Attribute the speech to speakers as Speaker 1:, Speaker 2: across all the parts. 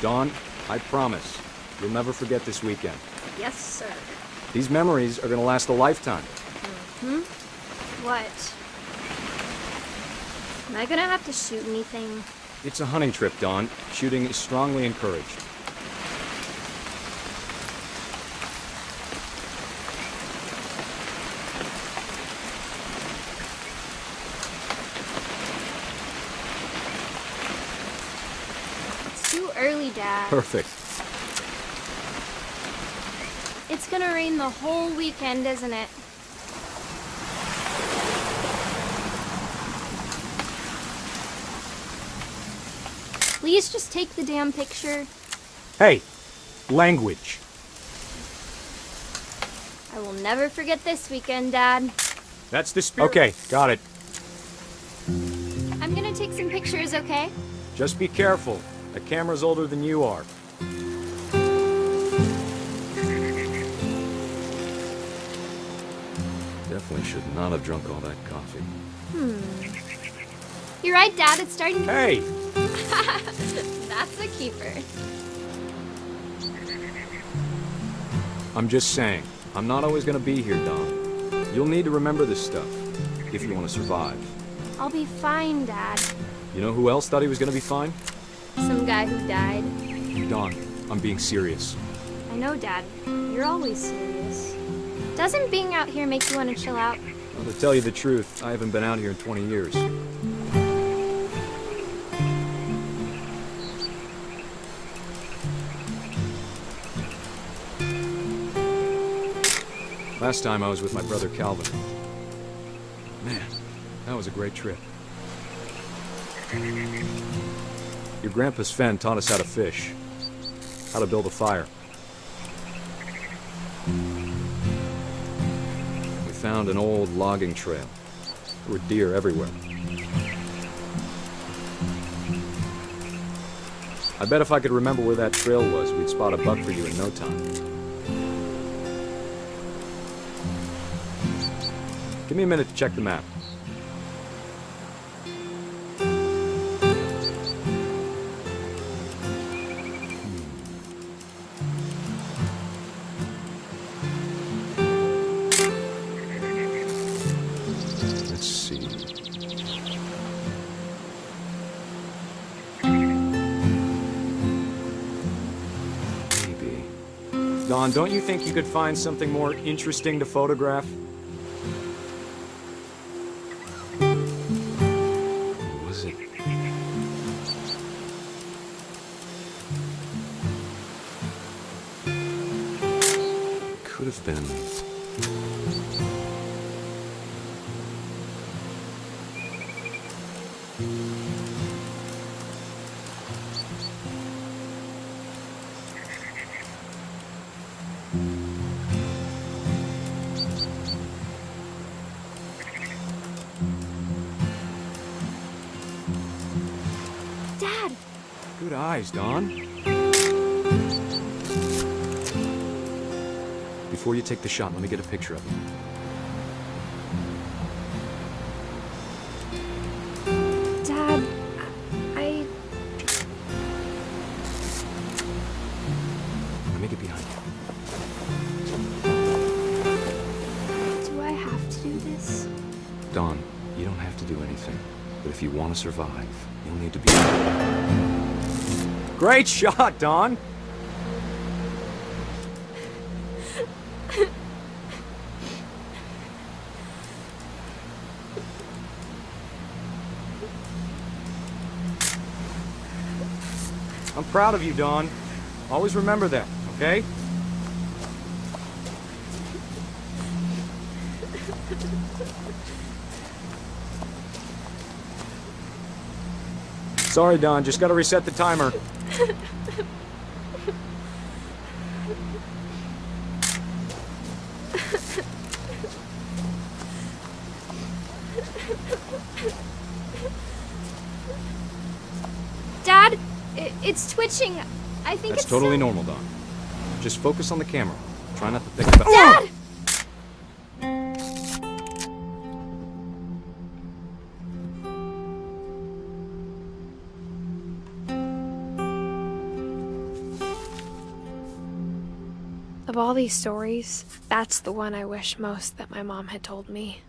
Speaker 1: Dawn, I promise, you'll never forget this weekend.
Speaker 2: Yes, sir.
Speaker 1: These memories are gonna last a lifetime.
Speaker 2: What? Am I gonna have to shoot anything?
Speaker 1: It's a hunting trip, Dawn. Shooting is strongly encouraged.
Speaker 2: It's too early, Dad.
Speaker 1: Perfect.
Speaker 2: It's gonna rain the whole weekend, isn't it? Please just take the damn picture.
Speaker 1: Hey, language.
Speaker 2: I will never forget this weekend, Dad.
Speaker 1: That's the spirit. Okay, got it.
Speaker 2: I'm gonna take some pictures, okay?
Speaker 1: Just be careful. The camera's older than you are. Definitely should not have drunk all that coffee.
Speaker 2: You're right, Dad. It's starting to...
Speaker 1: Hey!
Speaker 2: That's a keeper.
Speaker 1: I'm just saying, I'm not always gonna be here, Dom. You'll need to remember this stuff, if you want to survive.
Speaker 2: I'll be fine, Dad.
Speaker 1: You know who else thought he was gonna be fine?
Speaker 2: Some guy who died.
Speaker 1: Dawn, I'm being serious.
Speaker 2: I know, Dad. You're always serious. Doesn't being out here make you want to chill out?
Speaker 1: Well, to tell you the truth, I haven't been out here in 20 years. Last time I was with my brother Calvin. Man, that was a great trip. Your grandpa Sven taught us how to fish, how to build a fire. We found an old logging trail. There were deer everywhere. I bet if I could remember where that trail was, we'd spot a buck for you in no time. Give me a minute to check the map. Let's see. Maybe. Dawn, don't you think you could find something more interesting to photograph? Could have been.
Speaker 2: Dad!
Speaker 1: Good eyes, Dawn. Before you take the shot, let me get a picture of you.
Speaker 2: Dad,
Speaker 1: Let me get behind you.
Speaker 2: do I have to do this?
Speaker 1: Dawn, you don't have to do anything. But if you want to survive, you'll need to be... Great shot, Dawn! I'm proud of you, Dawn. Always remember that, okay? Sorry, Dawn. Just gotta reset the timer.
Speaker 2: Dad, it's twitching. I think
Speaker 1: That's
Speaker 2: it's
Speaker 1: totally
Speaker 2: so...
Speaker 1: normal, Dawn. Just focus on the camera. Try not to think about...
Speaker 2: Dad!
Speaker 3: all these stories, that's the one I wish most that my mom had told me.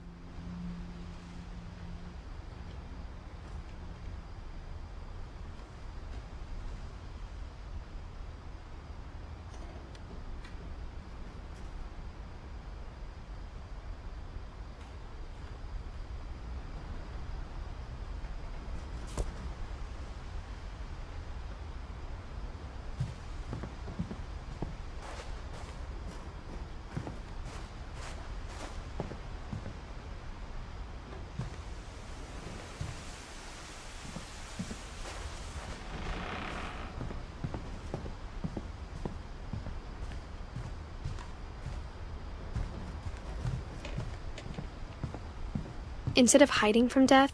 Speaker 3: Instead of hiding from death,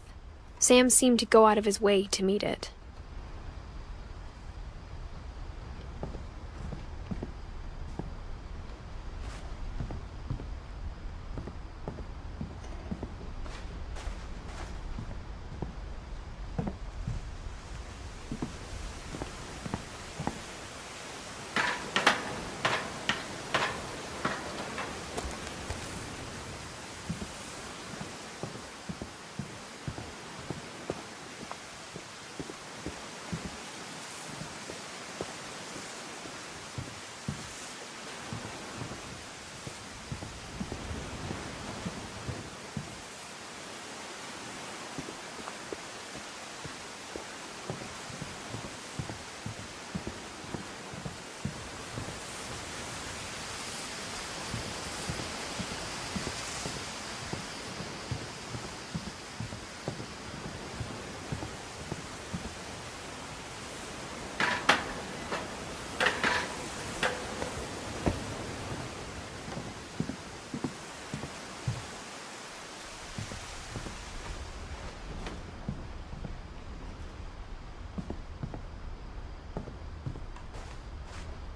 Speaker 3: Sam seemed to go out of his way to meet it.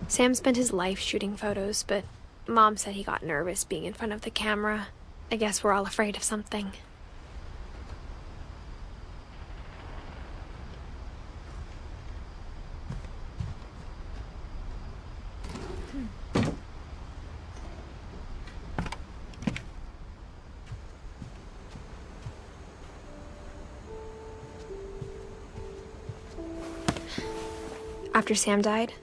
Speaker 3: Sam spent his life shooting photos, but Mom said he got nervous being in front of the camera. I guess we're all afraid of something. After Sam died,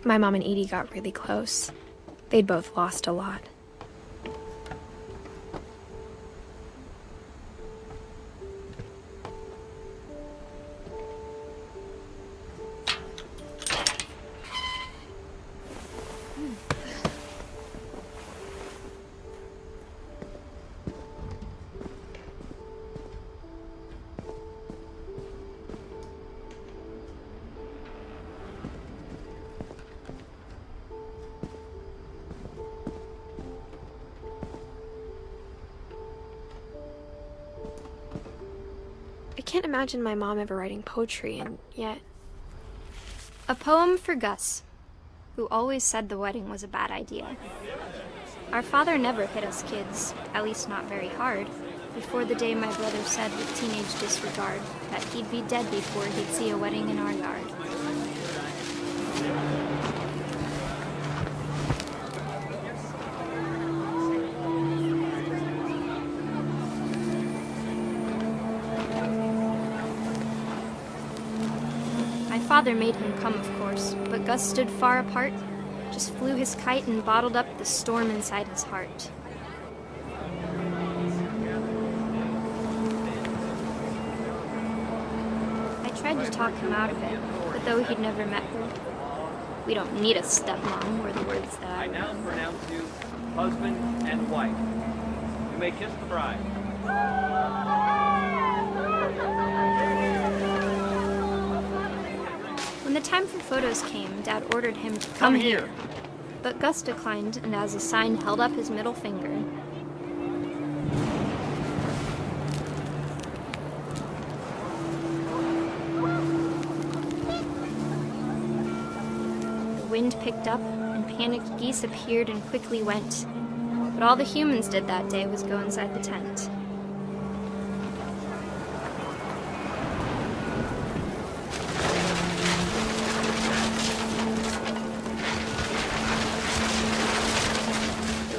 Speaker 3: my mom and Edie got really close. They'd both lost a lot. I can't imagine my mom ever writing poetry, and yet...
Speaker 2: A poem for Gus, who always said the wedding was a bad idea. Our father never hit us kids, at least not very hard, before the day my brother said with teenage disregard that he'd be dead before he'd see a wedding in our yard. Father made him come, of course, but Gus stood far apart, just flew his kite and bottled up the storm inside his heart. I tried to talk him out of it, but though he'd never met her, we don't need a stepmom, were the words that I
Speaker 4: now pronounce you husband and wife. You may kiss the bride.
Speaker 2: When the time for photos came, Dad ordered him to come here. But Gus declined, and as a sign held up his middle finger. The wind picked up, and panicked geese appeared and quickly went. But all the humans did that day was go inside the tent.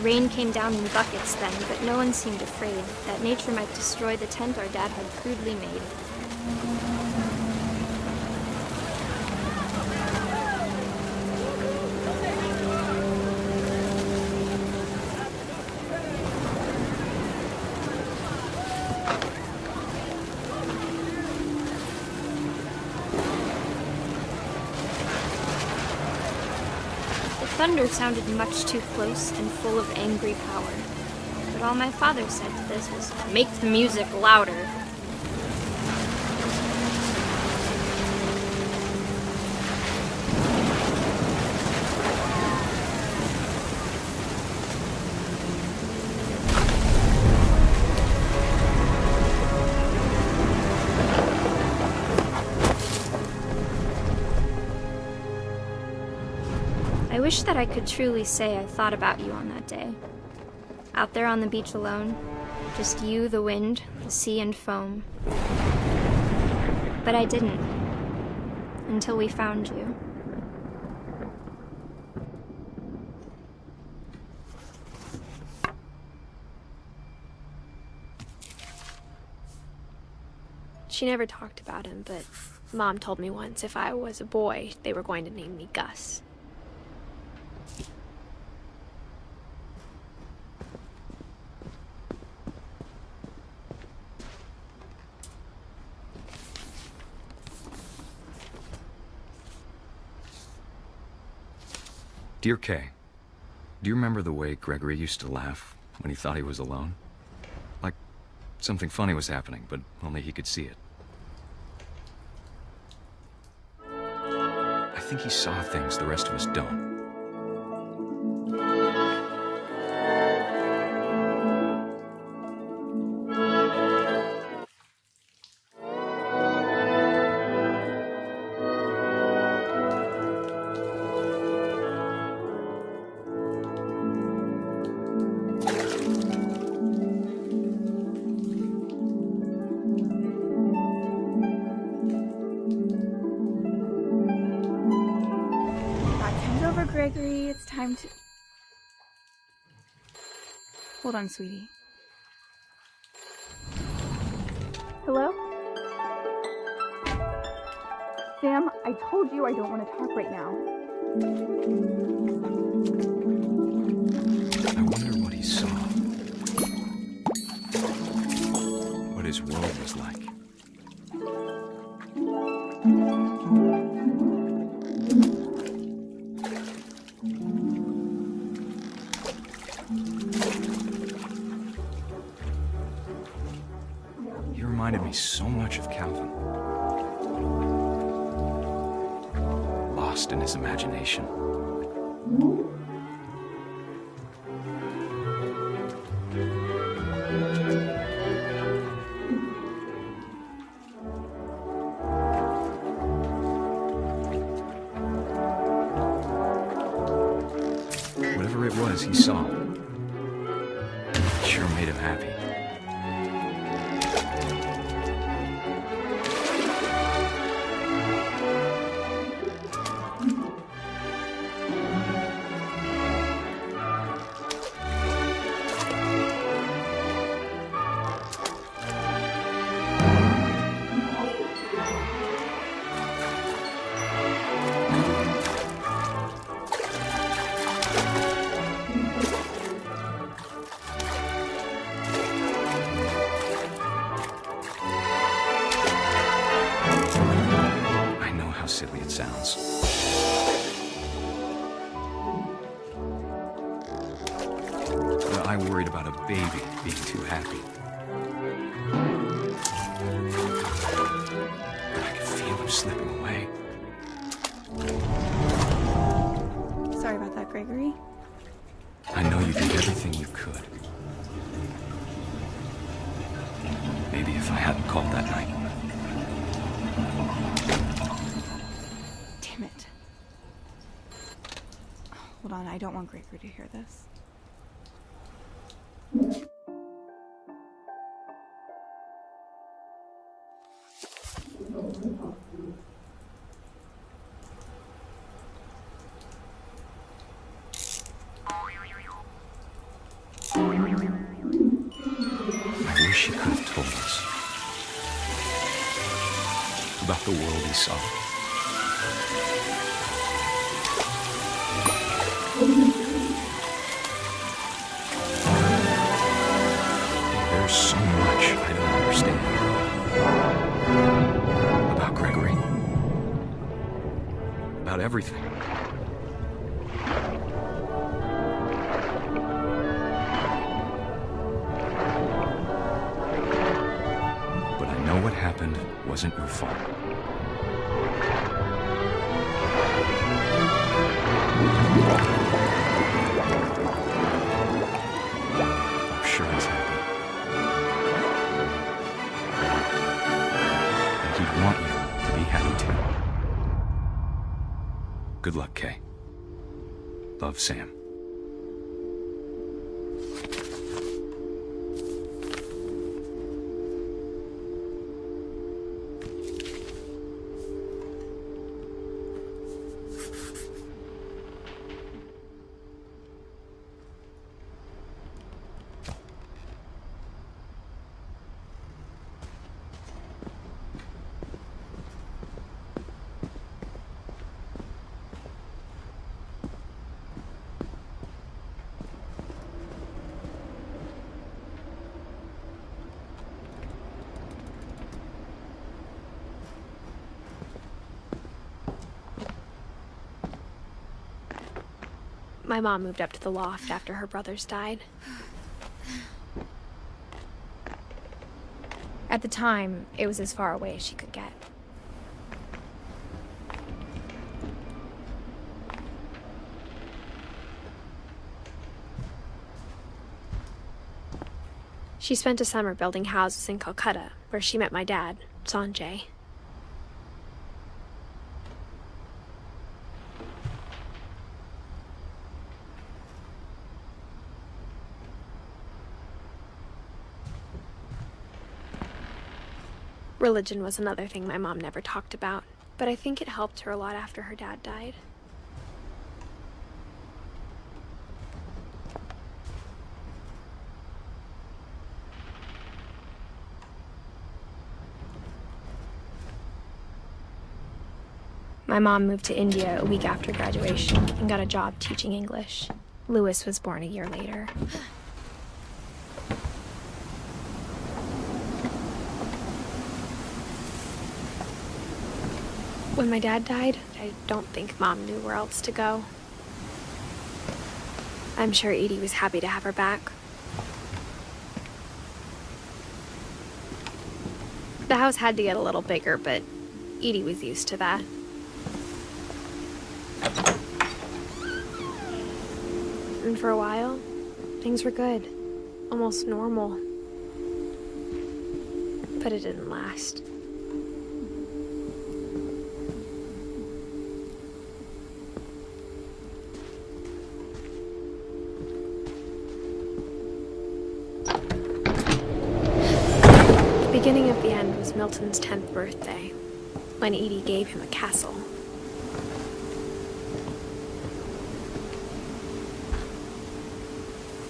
Speaker 2: Rain came down in buckets then, but no one seemed afraid that nature might destroy the tent our dad had crudely made. The thunder sounded much too close and full of angry power. But all my father said to this was, "Make the music louder." I wish that I could truly say I thought about you on that day. Out there on the beach alone, just you, the wind, the sea, and foam. But I didn't, until we found you.
Speaker 3: She never talked about him, but Mom told me once if I was a boy, they were going to name me Gus.
Speaker 1: Dear Kay, do you remember the way Gregory used to laugh when he thought he was alone? Like something funny was happening, but only he could see it. I think he saw things the rest of us don't.
Speaker 5: Gregory, it's time to... Hold on, sweetie. Hello? Sam, I told you I don't want to talk right now.
Speaker 1: I wonder what he saw. What his world was like. He reminded me so much of Calvin. Lost in his imagination. Whatever it was he saw, it sure made him happy. How silly it sounds. But I worried about a baby being too happy. But I could feel him slipping away.
Speaker 5: Sorry about that, Gregory.
Speaker 1: I know you did everything you could. Maybe if I hadn't called that night.
Speaker 5: Damn it. Hold on, I don't want Gregory to hear this.
Speaker 1: I wish he could have told us about the world he saw. There's so much I don't understand about Gregory. About everything. But I know what happened wasn't your fault. I'm sure he's happy. And he'd want you to be happy too. Good luck, Kay. Love, Sam.
Speaker 3: My mom moved up to the loft after her brothers died.
Speaker 6: At the time, it was as far away as she could get.
Speaker 3: She spent a summer building houses in Calcutta, where she met my dad, Sanjay. Religion was another thing my mom never talked about, but I think it helped her a lot after her dad died.
Speaker 6: My mom moved to India a week after graduation and got a job teaching English. Louis was born a year later.
Speaker 3: When my dad died, I don't think Mom knew where else to go. I'm sure Edie was happy to have her back. The house had to get a little bigger, but Edie was used to that. And for a while, things were good. Almost normal. But it didn't last. The beginning of the end was Milton's 10th birthday, when Edie gave him a castle.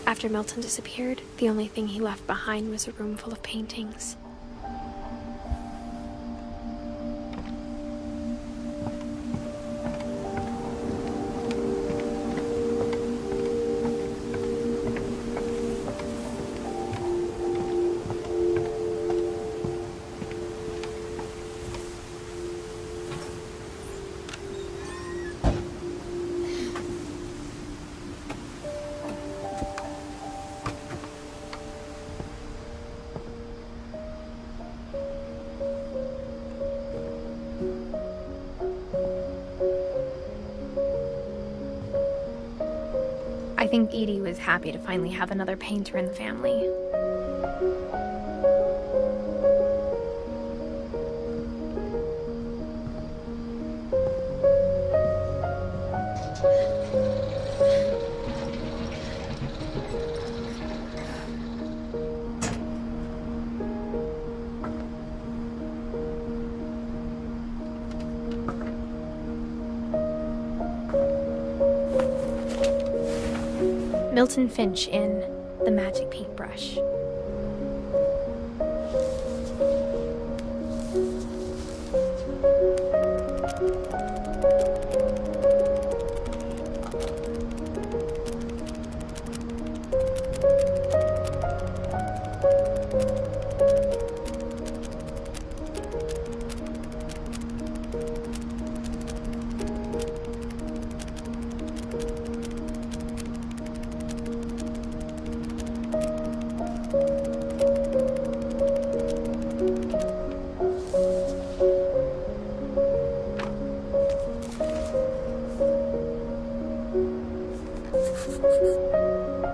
Speaker 3: After Milton disappeared, the only thing he left behind was a room full of paintings.
Speaker 6: I think Edie was happy to finally have another painter in the family. Milton Finch Inn, the magic paintbrush.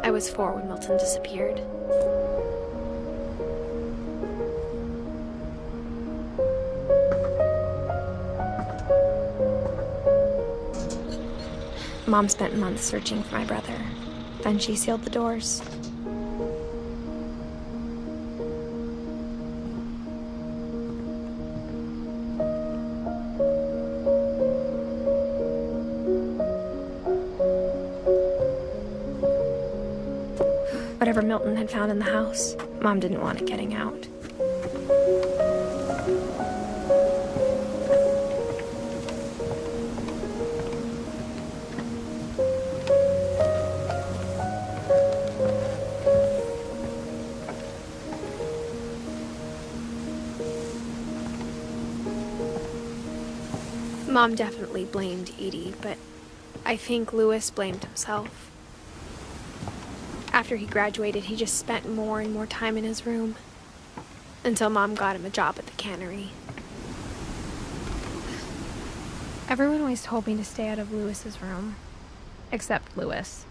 Speaker 6: I was 4 when Milton disappeared. Mom spent months searching for my brother. Then she sealed the doors. Whatever Milton had found in the house, Mom didn't want it getting out. Mom definitely blamed Edie, but I think Louis blamed himself. After he graduated, he just spent more and more time in his room, until Mom got him a job at the cannery. Everyone always told me to stay out of Louis's room, except Louis.